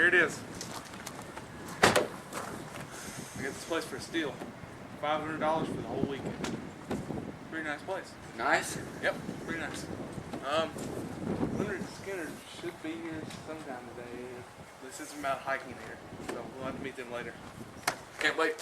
Here it is. I got this place for a steal. $500 for the whole weekend. Pretty nice place. Nice? Yep, pretty nice. Leonard Skinner should be here sometime today. This isn't about hiking here, so we'll have to meet them later. Can't wait.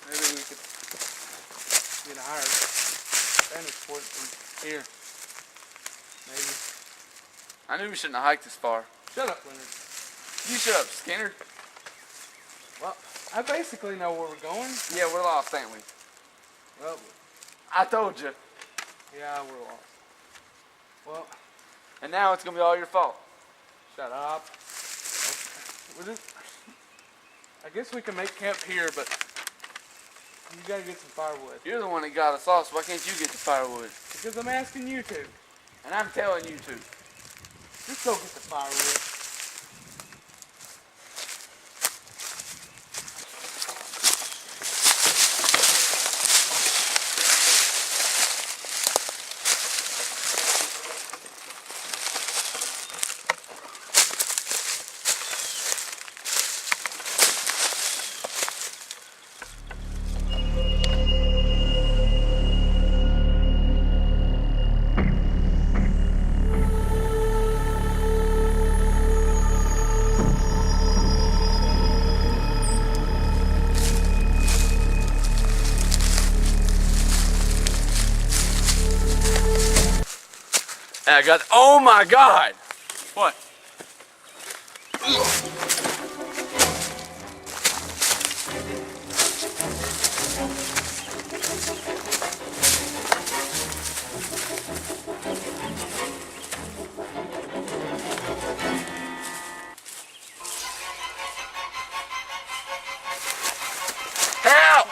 Maybe we could get a higher vantage point from here. Maybe. I knew we shouldn't have hiked this far. Shut up, Leonard. You shut up, Skinner. Well, I basically know where we're going. Yeah, we're lost, ain't we? Well, I told you. yeah, we're lost. Well, And now it's going to be all your fault. shut up. I guess we can make camp here, but you gotta get some firewood. You're the one that got us lost. Why can't you get the firewood? Because I'm asking you to. And I'm telling you to. Just go get the firewood. I got, oh my God! What? Help!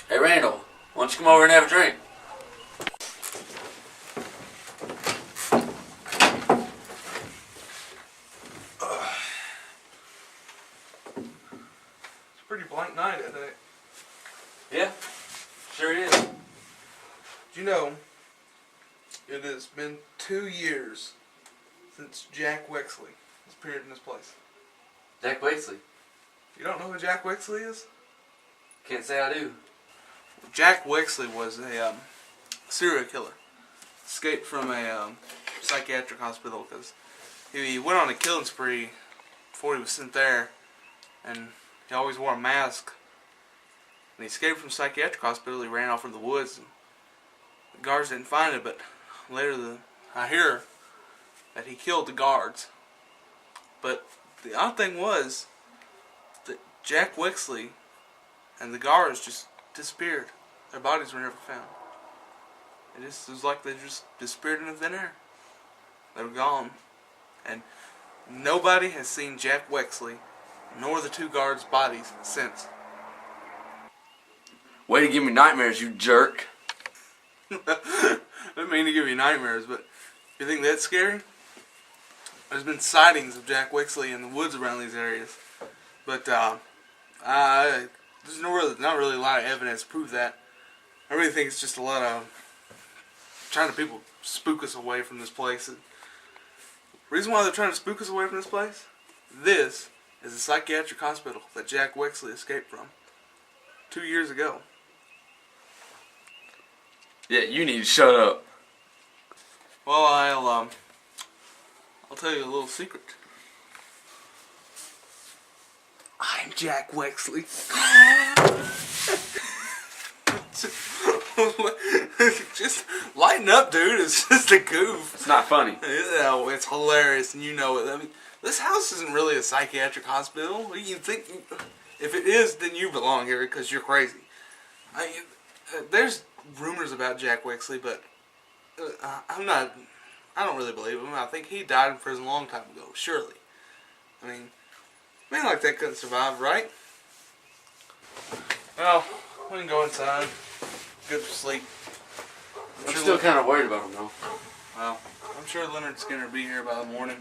Hey Randall, why don't you come over and have a drink? It's a pretty blank night, I think. Yeah, sure it is. Do you know, it has been 2 years since Jack Wexley has appeared in this place. Jack Wexley. You don't know who Jack Wexley is? Can't say I do. Jack Wexley was a serial killer. Escaped from a psychiatric hospital because he went on a killing spree before he was sent there, and he always wore a mask. And he escaped from a psychiatric hospital. He ran off in the woods. And the guards didn't find him, but later I hear that he killed the guards. But the odd thing was that Jack Wexley and the guards just disappeared. Their bodies were never found. It was like they just disappeared into thin air. They were gone. And nobody has seen Jack Wexley nor the 2 guards' bodies since. Way to give me nightmares, you jerk. I didn't mean to give you nightmares, but you think that's scary? There's been sightings of Jack Wexley in the woods around these areas. But there's not really a lot of evidence to prove that. I really think it's just a lot of trying to people spook us away from this place. And the reason why they're trying to spook us away from this place? This is a psychiatric hospital that Jack Wexley escaped from 2 years ago. Yeah, you need to shut up. Well, I'll tell you a little secret. I'm Jack Wexley. Just lighten up, dude. It's just a goof. It's not funny. Yeah, it's hilarious, and you know it. I mean, this house isn't really a psychiatric hospital. What do you think? If it is, then you belong here because you're crazy. There's rumors about Jack Wexley, but I don't really believe him. I think he died in prison a long time ago, surely. I mean, a man like that couldn't survive, right? Well, we can go inside. Good for sleep. I'm still kind of worried about him, though. Well, I'm sure Leonard Skinner will be here by the morning.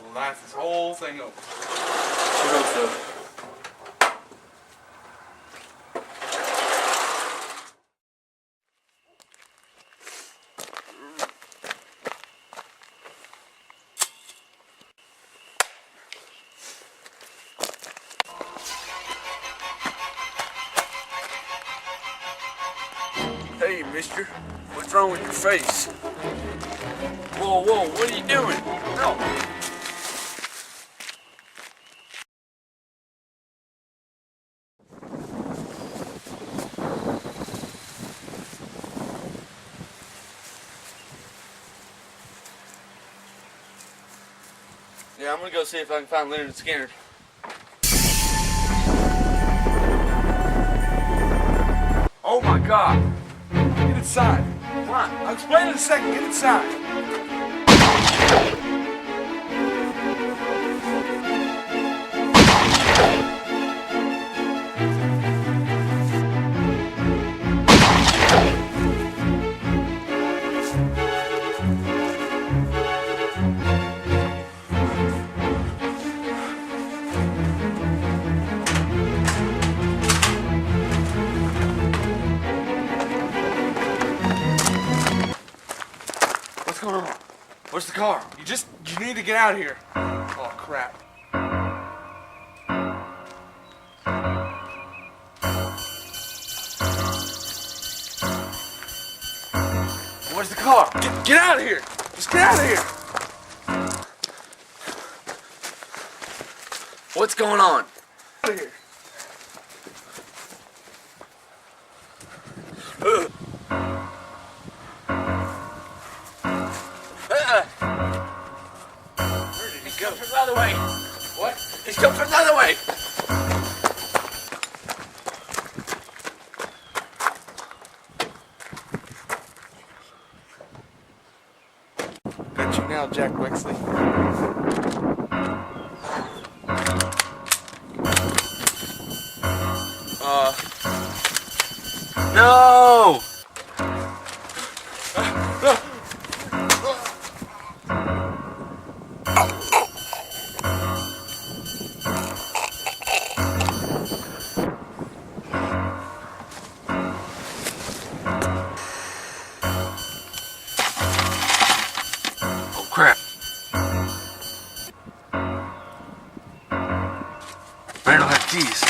We'll laugh this whole thing over. Sure hope so. Hey, mister, what's wrong with your face? Whoa, whoa, what are you doing? No. Yeah, I'm gonna go see if I can find Leonard Skinner. Oh my God. Get inside. Come on. I'll explain in a second. Get inside. What's going on? Where's the car? You need to get out of here. Oh, crap. Where's the car? Get out of here. Just get out of here. What's going on? Out of here. Where did he go? From the other way. What? He's come from the other way. Got you now, Jack Wexley. No! Oh crap. Man don't have keys.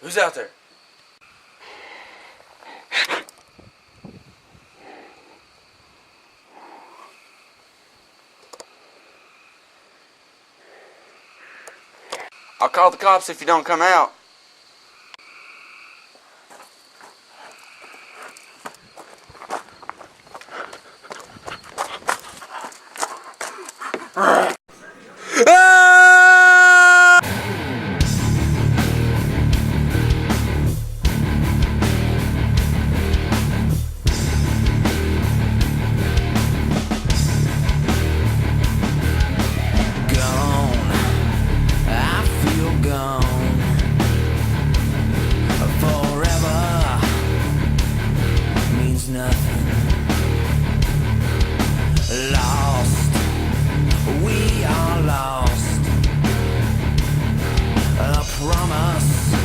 Who's out there? I'll call the cops if you don't come out. Forever nothing. Lost, we are lost. A promise